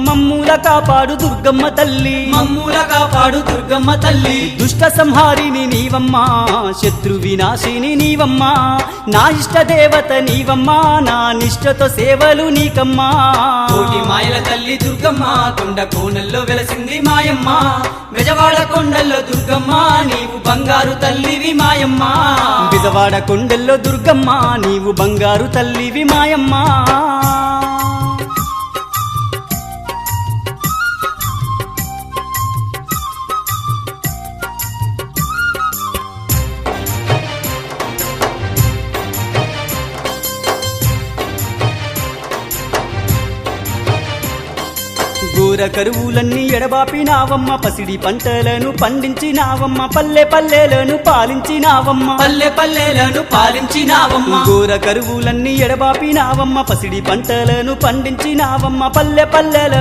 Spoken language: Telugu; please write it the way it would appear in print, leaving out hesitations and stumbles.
మమ్ముల కాపాడు దుర్గమ్మ తల్లి మమ్ముల కాపాడు దుర్గమ్మ తల్లి దుష్ట సంహారిని నీవమ్మా శత్రు వినాశిని నీవమ్మా నా ఇష్ట దేవత నీవమ్మా నా నిష్టతో సేవలు నీకమ్మా కోటి మాయల తల్లి దుర్గమ్మ కొండ కోనల్లో వెలసింది మాయమ్మ బెజవాడ కొండల్లో దుర్గమ్మ నీవు బంగారు తల్లివి మాయమ్మ బిజవాడ కొండల్లో దుర్గమ్మ నీవు బంగారు తల్లివి మాయమ్మా ఘోర కరువులన్నీ ఎడబాపినావమ్మ పసిడి పంటలను పండించినావమ్మ పల్లె పల్లెలను పాలించినావమ్మ పల్లె పల్లెలను పాలించినావమ్మ ఘోర కరువులన్నీ ఎడబాపినావమ్మ పసిడి పంటలను పండించినావమ్మ పల్లె పల్లెలను